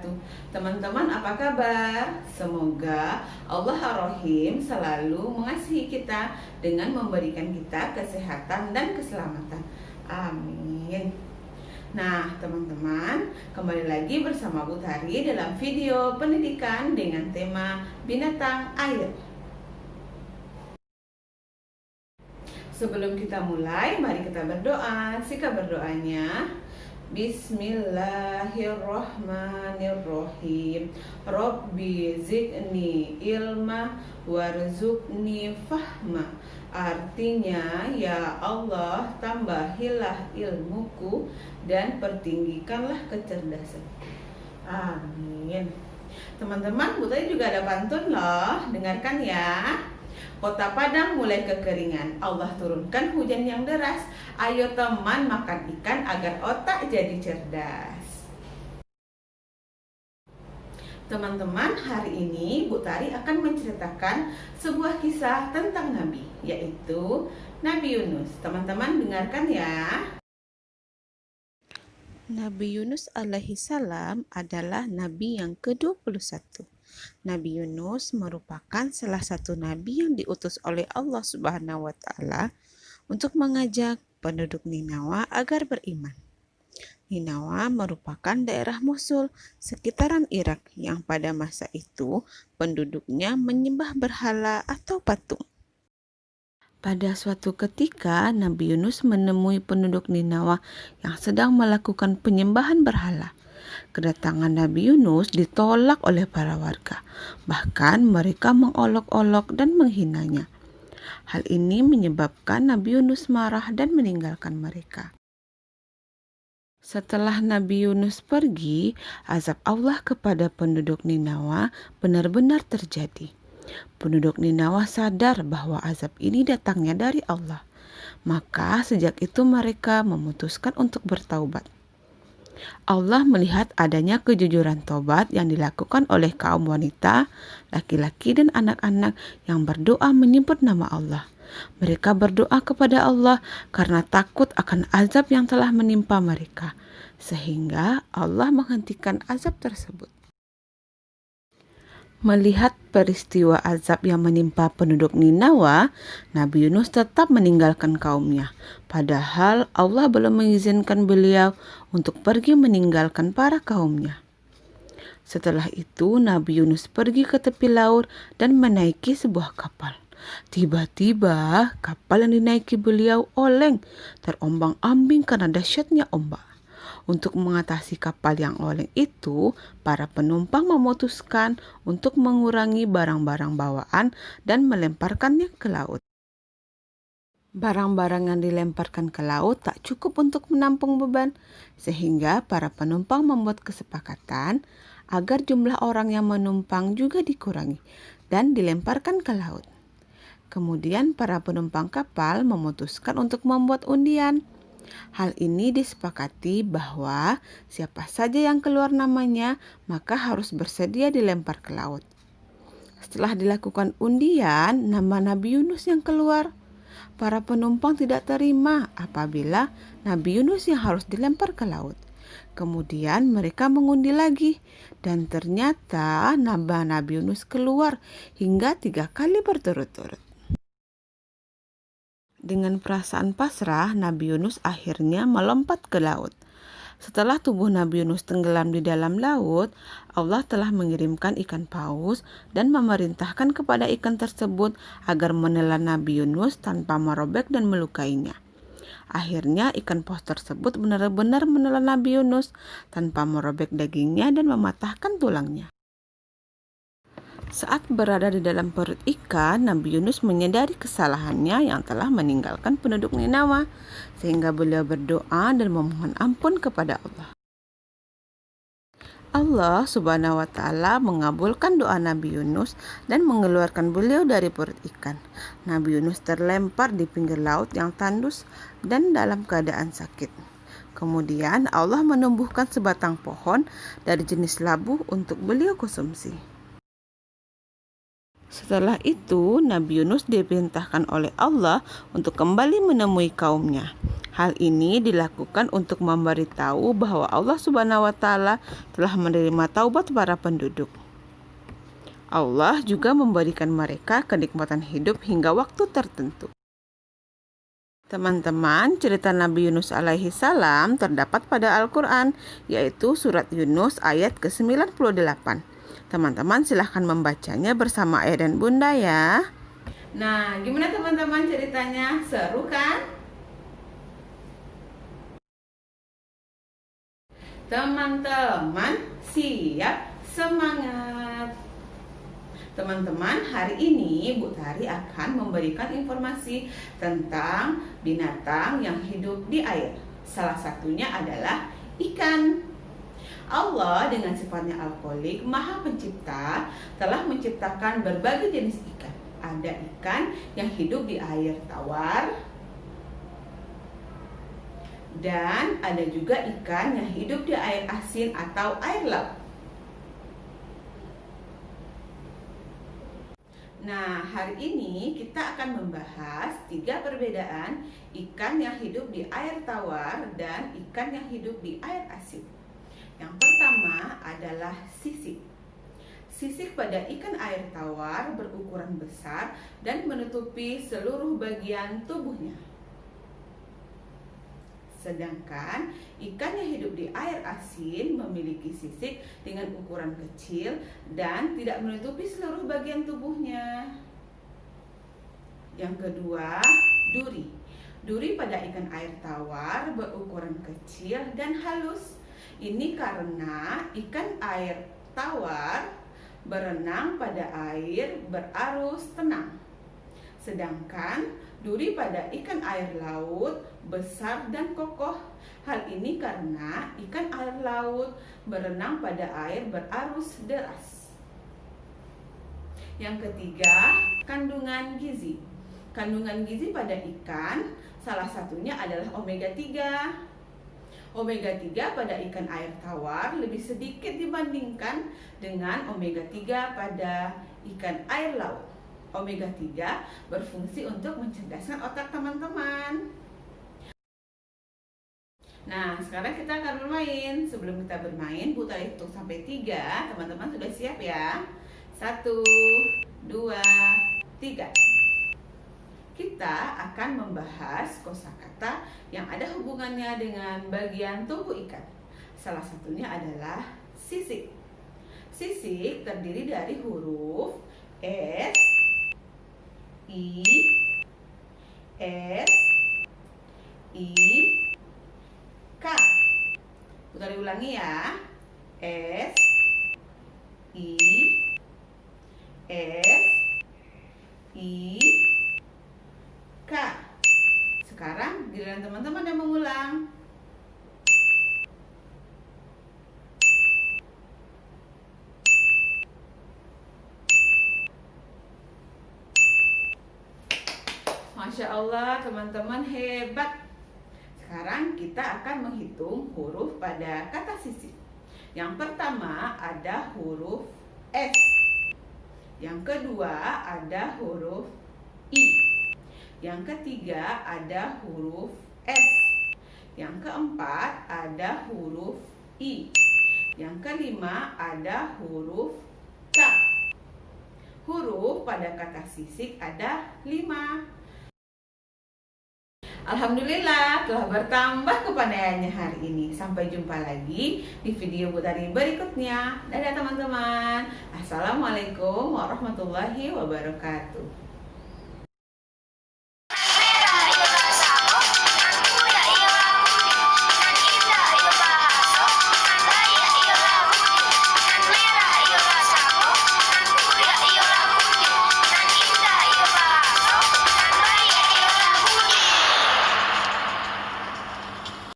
wabarakatuh. Teman-teman, apa kabar? Semoga Allah Ar-Rahim selalu mengasihi kita dengan memberikan kita kesehatan dan keselamatan. Amin. Nah, teman-teman, kembali lagi bersama Bu Tari dalam video pendidikan dengan tema binatang air. Sebelum kita mulai, mari kita berdoa. Sikap berdoanya: Bismillahirrahmanirrahim. Rabbi zidni ilma warzuqni fahma. Artinya, ya Allah, tambahilah ilmuku dan pertinggikanlah kecerdasan. Amin. Teman-teman, Bu Tari juga ada pantun loh. Dengarkan ya. Kota Padang mulai kekeringan, Allah turunkan hujan yang deras. Ayo teman makan ikan agar otak jadi cerdas. Teman-teman, hari ini Bu Tari akan menceritakan sebuah kisah tentang Nabi, yaitu Nabi Yunus. Teman-teman dengarkan ya. Nabi Yunus alaihi salam adalah nabi yang ke-21. Nabi Yunus merupakan salah satu nabi yang diutus oleh Allah Subhanahu wa taala untuk mengajak penduduk Ninawa agar beriman. Ninawa merupakan daerah Mosul sekitaran Irak yang pada masa itu penduduknya menyembah berhala atau patung. Pada suatu ketika, Nabi Yunus menemui penduduk Ninawa yang sedang melakukan penyembahan berhala. Kedatangan Nabi Yunus ditolak oleh para warga. Bahkan mereka mengolok-olok dan menghinanya. Hal ini menyebabkan Nabi Yunus marah dan meninggalkan mereka. Setelah Nabi Yunus pergi, azab Allah kepada penduduk Ninawa benar-benar terjadi. Penduduk Ninawa sadar bahwa azab ini datangnya dari Allah. Maka sejak itu mereka memutuskan untuk bertaubat. Allah melihat adanya kejujuran tobat yang dilakukan oleh kaum wanita, laki-laki dan anak-anak yang berdoa menyebut nama Allah. Mereka berdoa kepada Allah karena takut akan azab yang telah menimpa mereka, sehingga Allah menghentikan azab tersebut. Melihat peristiwa azab yang menimpa penduduk Ninawa, Nabi Yunus tetap meninggalkan kaumnya. Padahal Allah belum mengizinkan beliau untuk pergi meninggalkan para kaumnya. Setelah itu, Nabi Yunus pergi ke tepi laut dan menaiki sebuah kapal. Tiba-tiba, kapal yang dinaiki beliau oleng, terombang-ambing karena dahsyatnya ombak. Untuk mengatasi kapal yang oleng itu, para penumpang memutuskan untuk mengurangi barang-barang bawaan dan melemparkannya ke laut. Barang-barang yang dilemparkan ke laut tak cukup untuk menampung beban, sehingga para penumpang membuat kesepakatan agar jumlah orang yang menumpang juga dikurangi dan dilemparkan ke laut. Kemudian para penumpang kapal memutuskan untuk membuat undian. Hal ini disepakati bahwa siapa saja yang keluar namanya maka harus bersedia dilempar ke laut. Setelah dilakukan undian, nama Nabi Yunus yang keluar. Para penumpang tidak terima apabila Nabi Yunus yang harus dilempar ke laut. Kemudian mereka mengundi lagi dan ternyata nama Nabi Yunus keluar hingga 3 kali berturut-turut. Dengan perasaan pasrah, Nabi Yunus akhirnya melompat ke laut. Setelah tubuh Nabi Yunus tenggelam di dalam laut, Allah telah mengirimkan ikan paus dan memerintahkan kepada ikan tersebut agar menelan Nabi Yunus tanpa merobek dan melukainya. Akhirnya ikan paus tersebut benar-benar menelan Nabi Yunus tanpa merobek dagingnya dan mematahkan tulangnya. Saat berada di dalam perut ikan, Nabi Yunus menyadari kesalahannya yang telah meninggalkan penduduk Ninawa, sehingga beliau berdoa dan memohon ampun kepada Allah. Allah Subhanahu wa taala mengabulkan doa Nabi Yunus dan mengeluarkan beliau dari perut ikan. Nabi Yunus terlempar di pinggir laut yang tandus dan dalam keadaan sakit. Kemudian Allah menumbuhkan sebatang pohon dari jenis labu untuk beliau konsumsi. Setelah itu, Nabi Yunus diperintahkan oleh Allah untuk kembali menemui kaumnya. Hal ini dilakukan untuk memberitahu bahwa Allah Subhanahu wa Ta'ala telah menerima taubat para penduduk. Allah juga memberikan mereka kenikmatan hidup hingga waktu tertentu. Teman-teman, cerita Nabi Yunus alaihi salam terdapat pada Al-Quran, yaitu surat Yunus ayat ke-98. Teman-teman silahkan membacanya bersama ayah dan bunda ya. Nah, gimana teman-teman ceritanya? Seru kan? Teman-teman siap, semangat. Teman-teman, hari ini Bu Tari akan memberikan informasi tentang binatang yang hidup di air. Salah satunya adalah ikan. Allah dengan sifatnya Al-Khaliq, Maha Pencipta, telah menciptakan berbagai jenis ikan. Ada ikan yang hidup di air tawar, dan ada juga ikan yang hidup di air asin atau air laut. Nah, hari ini kita akan membahas 3 perbedaan ikan yang hidup di air tawar dan ikan yang hidup di air asin. Yang pertama adalah sisik. Sisik pada ikan air tawar berukuran besar dan menutupi seluruh bagian tubuhnya. Sedangkan ikan yang hidup di air asin memiliki sisik dengan ukuran kecil dan tidak menutupi seluruh bagian tubuhnya. Yang kedua, duri. Duri pada ikan air tawar berukuran kecil dan halus. Ini karena ikan air tawar berenang pada air berarus tenang. Sedangkan duri pada ikan air laut besar dan kokoh. Hal ini karena ikan air laut berenang pada air berarus deras. Yang ketiga, kandungan gizi. Kandungan gizi pada ikan salah satunya adalah omega 3. Omega 3 pada ikan air tawar lebih sedikit dibandingkan dengan omega 3 pada ikan air laut. Omega 3 berfungsi untuk mencerdaskan otak teman-teman. Nah, sekarang kita akan bermain. Sebelum kita bermain, Bu Tari hitung sampai 3. Teman-teman sudah siap ya? 1, 2, 3. Kita akan membahas kosakata yang ada hubungannya dengan bagian tubuh ikan. Salah satunya adalah sisik. Sisik terdiri dari huruf S, I, S, I, K. Putar ulangi ya. S, I, S, I, K. Sekarang giliran teman-teman yang mengulang. Masya Allah, teman-teman hebat. Sekarang kita akan menghitung huruf pada kata sisik. Yang pertama ada huruf S. Yang kedua ada huruf I. Yang ketiga ada huruf S. Yang keempat ada huruf I. Yang kelima ada huruf K. Huruf pada kata sisik ada 5. Alhamdulillah telah bertambah kepandaiannya hari ini. Sampai jumpa lagi di video Bu Tari berikutnya. Dadah teman-teman. Assalamualaikum warahmatullahi wabarakatuh.